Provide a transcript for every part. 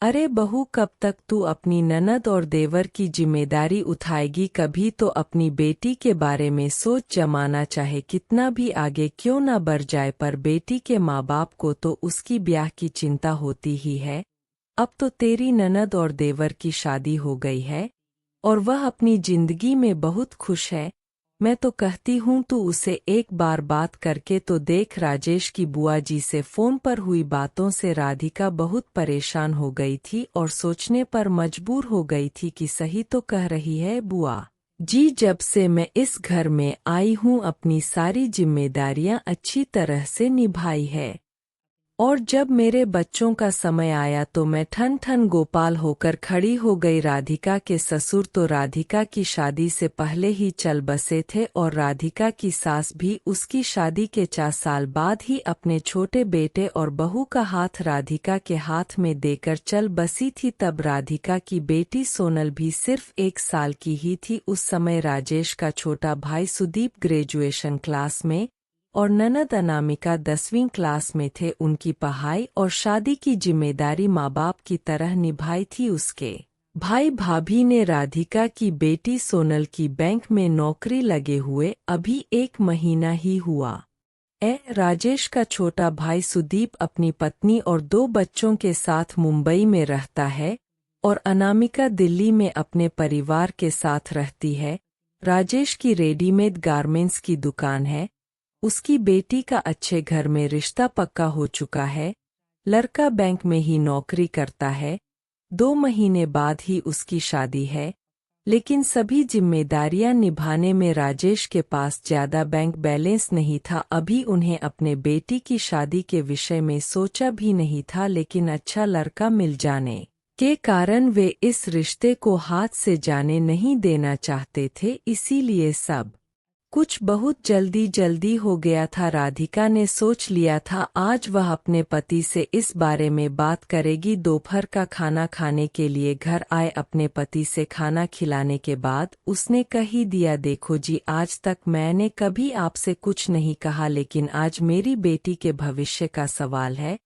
अरे बहू, कब तक तू अपनी ननद और देवर की जिम्मेदारी उठाएगी? कभी तो अपनी बेटी के बारे में सोच। जमाना चाहे कितना भी आगे क्यों न बढ़ जाए, पर बेटी के माँ बाप को तो उसकी ब्याह की चिंता होती ही है। अब तो तेरी ननद और देवर की शादी हो गई है और वह अपनी जिंदगी में बहुत खुश है। मैं तो कहती हूँ तू उसे एक बार बात करके तो देख। राजेश की बुआ जी से फोन पर हुई बातों से राधिका बहुत परेशान हो गई थी और सोचने पर मजबूर हो गई थी कि सही तो कह रही है बुआ जी। जब से मैं इस घर में आई हूँ अपनी सारी जिम्मेदारियां अच्छी तरह से निभाई है, और जब मेरे बच्चों का समय आया तो मैं ठन ठन गोपाल होकर खड़ी हो गई। राधिका के ससुर तो राधिका की शादी से पहले ही चल बसे थे और राधिका की सास भी उसकी शादी के 4 साल बाद ही अपने छोटे बेटे और बहू का हाथ राधिका के हाथ में देकर चल बसी थी। तब राधिका की बेटी सोनल भी सिर्फ 1 साल की ही थी। उस समय राजेश का छोटा भाई सुदीप ग्रेजुएशन क्लास में और ननद अनामिका 10वीं क्लास में थे। उनकी पढ़ाई और शादी की जिम्मेदारी माँ बाप की तरह निभाई थी उसके भाई भाभी ने। राधिका की बेटी सोनल की बैंक में नौकरी लगे हुए अभी 1 महीना ही हुआ। राजेश का छोटा भाई सुदीप अपनी पत्नी और 2 बच्चों के साथ मुंबई में रहता है और अनामिका दिल्ली में अपने परिवार के साथ रहती है। राजेश की रेडीमेड गारमेंट्स की दुकान है। उसकी बेटी का अच्छे घर में रिश्ता पक्का हो चुका है। लड़का बैंक में ही नौकरी करता है। 2 महीने बाद ही उसकी शादी है, लेकिन सभी जिम्मेदारियां निभाने में राजेश के पास ज्यादा बैंक बैलेंस नहीं था। अभी उन्हें अपने बेटी की शादी के विषय में सोचा भी नहीं था, लेकिन अच्छा लड़का मिल जाने के कारण वे इस रिश्ते को हाथ से जाने नहीं देना चाहते थे। इसीलिए सब कुछ बहुत जल्दी जल्दी हो गया था। राधिका ने सोच लिया था आज वह अपने पति से इस बारे में बात करेगी। दोपहर का खाना खाने के लिए घर आए अपने पति से खाना खिलाने के बाद उसने कह ही दिया, देखो जी, आज तक मैंने कभी आपसे कुछ नहीं कहा, लेकिन आज मेरी बेटी के भविष्य का सवाल है।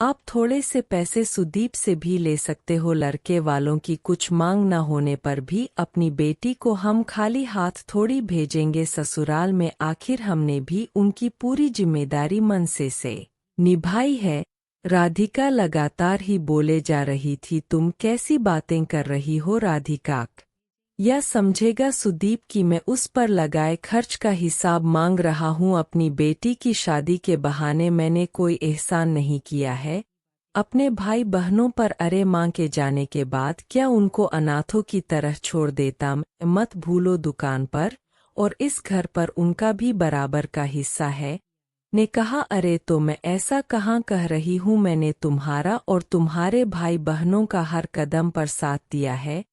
आप थोड़े से पैसे सुदीप से भी ले सकते हो। लड़के वालों की कुछ मांग न होने पर भी अपनी बेटी को हम खाली हाथ थोड़ी भेजेंगे ससुराल में। आखिर हमने भी उनकी पूरी जिम्मेदारी मन से निभाई है। राधिका लगातार ही बोले जा रही थी, तुम कैसी बातें कर रही हो राधिका? यह समझेगा सुदीप कि मैं उस पर लगाए खर्च का हिसाब मांग रहा हूँ। अपनी बेटी की शादी के बहाने मैंने कोई एहसान नहीं किया है अपने भाई बहनों पर। अरे माँ के जाने के बाद क्या उनको अनाथों की तरह छोड़ देता? मत भूलो दुकान पर और इस घर पर उनका भी बराबर का हिस्सा है। ने कहा, अरे तो मैं ऐसा कहाँ कह रही हूँ, मैंने तुम्हारा और तुम्हारे भाई बहनों का हर कदम पर साथ दिया है।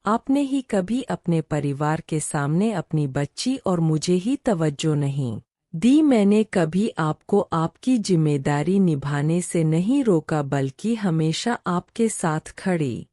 आपने ही कभी अपने परिवार के सामने अपनी बच्ची और मुझे ही तवज्जो नहीं दी। मैंने कभी आपको आपकी जिम्मेदारी निभाने से नहीं रोका, बल्कि हमेशा आपके साथ खड़ी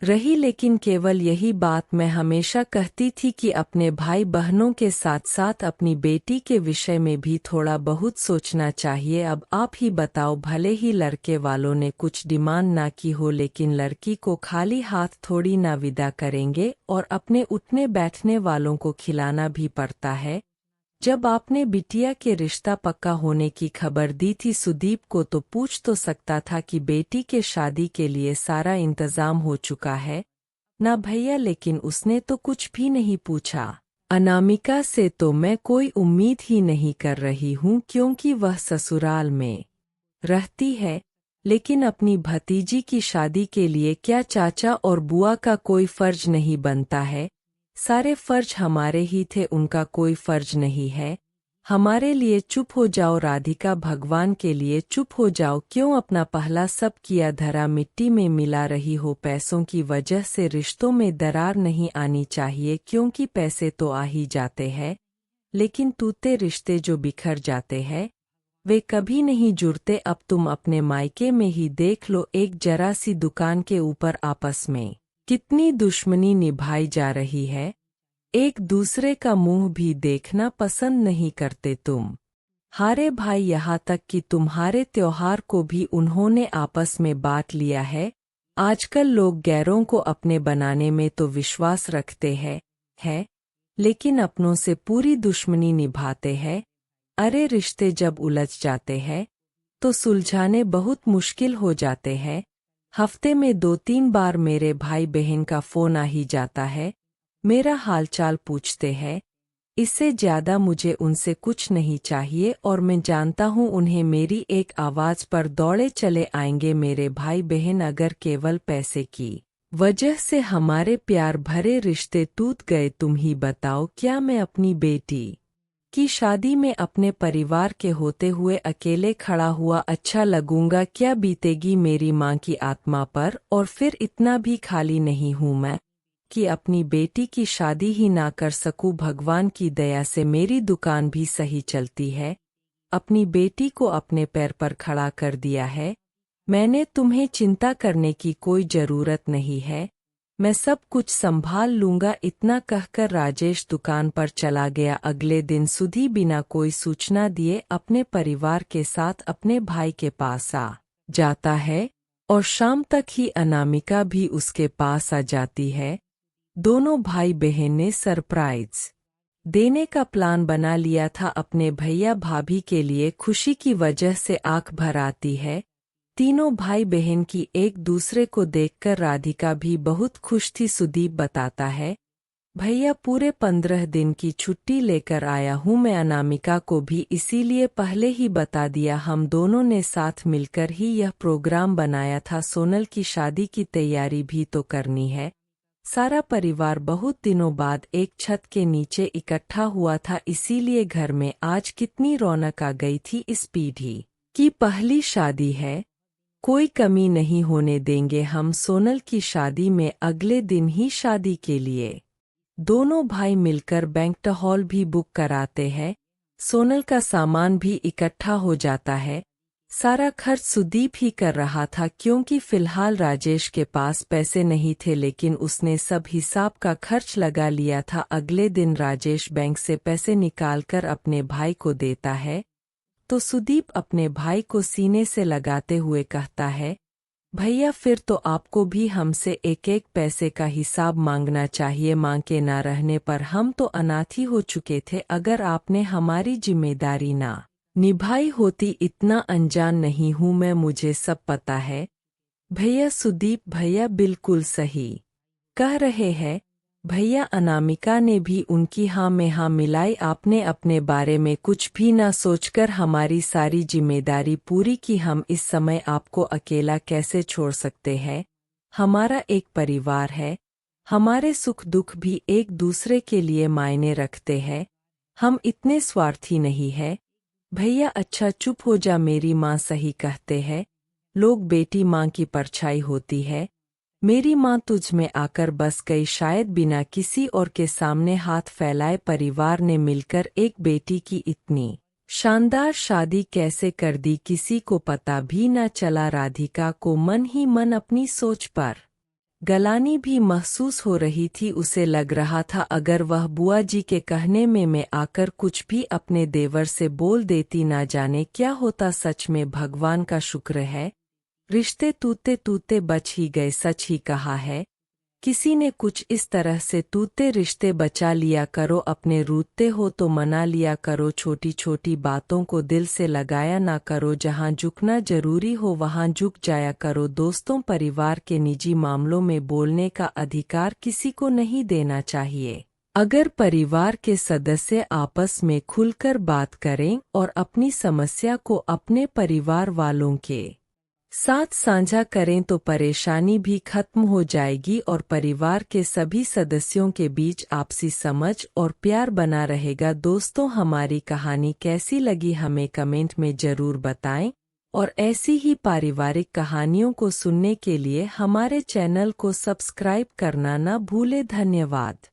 रही। लेकिन केवल यही बात मैं हमेशा कहती थी कि अपने भाई बहनों के साथ साथ अपनी बेटी के विषय में भी थोड़ा बहुत सोचना चाहिए। अब आप ही बताओ, भले ही लड़के वालों ने कुछ डिमांड ना की हो, लेकिन लड़की को खाली हाथ थोड़ी ना विदा करेंगे और अपने उठने बैठने वालों को खिलाना भी पड़ता है। जब आपने बिटिया के रिश्ता पक्का होने की खबर दी थी सुदीप को, तो पूछ तो सकता था कि बेटी के शादी के लिए सारा इंतजाम हो चुका है ना भैया, लेकिन उसने तो कुछ भी नहीं पूछा। अनामिका से तो मैं कोई उम्मीद ही नहीं कर रही हूँ, क्योंकि वह ससुराल में रहती है। लेकिन अपनी भतीजी की शादी के लिए क्या चाचा और बुआ का कोई फर्ज नहीं बनता है? सारे फर्ज हमारे ही थे, उनका कोई फर्ज नहीं है। हमारे लिए चुप हो जाओ राधिका, भगवान के लिए चुप हो जाओ। क्यों अपना पहला सब किया धरा मिट्टी में मिला रही हो? पैसों की वजह से रिश्तों में दरार नहीं आनी चाहिए, क्योंकि पैसे तो आ ही जाते हैं, लेकिन टूटे रिश्ते जो बिखर जाते हैं वे कभी नहीं जुड़ते। अब तुम अपने मायके में ही देख लो, एक जरा सी दुकान के ऊपर आपस में कितनी दुश्मनी निभाई जा रही है। एक दूसरे का मुंह भी देखना पसंद नहीं करते तुम हारे भाई, यहाँ तक कि तुम्हारे त्योहार को भी उन्होंने आपस में बांट लिया है। आजकल लोग गैरों को अपने बनाने में तो विश्वास रखते हैं, लेकिन अपनों से पूरी दुश्मनी निभाते हैं। अरे रिश्ते जब उलझ जाते हैं तो सुलझाने बहुत मुश्किल हो जाते हैं। हफ्ते में 2-3 बार मेरे भाई बहन का फोन आ ही जाता है, मेरा हालचाल पूछते हैं। इससे ज्यादा मुझे उनसे कुछ नहीं चाहिए और मैं जानता हूँ उन्हें मेरी एक आवाज पर दौड़े चले आएंगे मेरे भाई बहन। अगर केवल पैसे की वजह से हमारे प्यार भरे रिश्ते टूट गए, तुम ही बताओ क्या मैं अपनी बेटी की शादी में अपने परिवार के होते हुए अकेले खड़ा हुआ अच्छा लगूंगा? क्या बीतेगी मेरी माँ की आत्मा पर? और फिर इतना भी खाली नहीं हूँ मैं कि अपनी बेटी की शादी ही ना कर सकूं। भगवान की दया से मेरी दुकान भी सही चलती है, अपनी बेटी को अपने पैर पर खड़ा कर दिया है मैंने। तुम्हें चिंता करने की कोई जरूरत नहीं है, मैं सब कुछ संभाल लूंगा। इतना कहकर राजेश दुकान पर चला गया। अगले दिन सुधी बिना कोई सूचना दिए अपने परिवार के साथ अपने भाई के पास आ जाता है और शाम तक ही अनामिका भी उसके पास आ जाती है। दोनों भाई बहन ने सरप्राइज देने का प्लान बना लिया था अपने भैया भाभी के लिए। खुशी की वजह से आंख भर आती है तीनों भाई बहन की। एक दूसरे को देखकर राधिका भी बहुत खुश थी। सुदीप बताता है, भैया पूरे 15 दिन की छुट्टी लेकर आया हूँ मैं। अनामिका को भी इसीलिए पहले ही बता दिया, हम दोनों ने साथ मिलकर ही यह प्रोग्राम बनाया था। सोनल की शादी की तैयारी भी तो करनी है। सारा परिवार बहुत दिनों बाद एक छत के नीचे इकट्ठा हुआ था, इसीलिए घर में आज कितनी रौनक आ गई थी। इस पीढ़ी की पहली शादी है, कोई कमी नहीं होने देंगे हम सोनल की शादी में। अगले दिन ही शादी के लिए दोनों भाई मिलकर बैंक्वेट हॉल भी बुक कराते हैं। सोनल का सामान भी इकट्ठा हो जाता है। सारा खर्च सुदीप ही कर रहा था क्योंकि फिलहाल राजेश के पास पैसे नहीं थे, लेकिन उसने सब हिसाब का खर्च लगा लिया था। अगले दिन राजेश बैंक से पैसे निकालकर अपने भाई को देता है तो सुदीप अपने भाई को सीने से लगाते हुए कहता है, भैया फिर तो आपको भी हमसे एक एक पैसे का हिसाब मांगना चाहिए। मां के ना रहने पर हम तो अनाथ ही हो चुके थे। अगर आपने हमारी जिम्मेदारी ना निभाई होती, इतना अनजान नहीं हूं मैं, मुझे सब पता है भैया। सुदीप भैया बिल्कुल सही कह रहे हैं भैया। अनामिका ने भी उनकी हाँ में हाँ मिलाई। आपने अपने बारे में कुछ भी ना सोचकर हमारी सारी जिम्मेदारी पूरी की। हम इस समय आपको अकेला कैसे छोड़ सकते हैं? हमारा एक परिवार है, हमारे सुख दुख भी एक दूसरे के लिए मायने रखते हैं, हम इतने स्वार्थी नहीं है भैया। अच्छा चुप हो जा, मेरी माँ सही कहते हैं, लोग बेटी माँ की परछाई होती है। मेरी माँ तुझ में आकर बस गई, शायद बिना किसी और के सामने हाथ फैलाए परिवार ने मिलकर एक बेटी की इतनी शानदार शादी कैसे कर दी, किसी को पता भी न चला। राधिका को मन ही मन अपनी सोच पर गलानी भी महसूस हो रही थी। उसे लग रहा था अगर वह बुआ जी के कहने में मैं आकर कुछ भी अपने देवर से बोल देती, ना जाने क्या होता। सच में भगवान का शुक्र है रिश्ते टूटते टूटते बच ही गए। सच ही कहा है किसी ने कुछ इस तरह से, टूटते रिश्ते बचा लिया करो, अपने रूठते हो तो मना लिया करो, छोटी छोटी बातों को दिल से लगाया ना करो, जहां झुकना जरूरी हो वहां झुक जाया करो। दोस्तों परिवार के निजी मामलों में बोलने का अधिकार किसी को नहीं देना चाहिए। अगर परिवार के सदस्य आपस में खुलकर बात करें और अपनी समस्या को अपने परिवार वालों के साथ साझा करें तो परेशानी भी खत्म हो जाएगी और परिवार के सभी सदस्यों के बीच आपसी समझ और प्यार बना रहेगा। दोस्तों हमारी कहानी कैसी लगी हमें कमेंट में जरूर बताएं और ऐसी ही पारिवारिक कहानियों को सुनने के लिए हमारे चैनल को सब्सक्राइब करना न भूलें। धन्यवाद।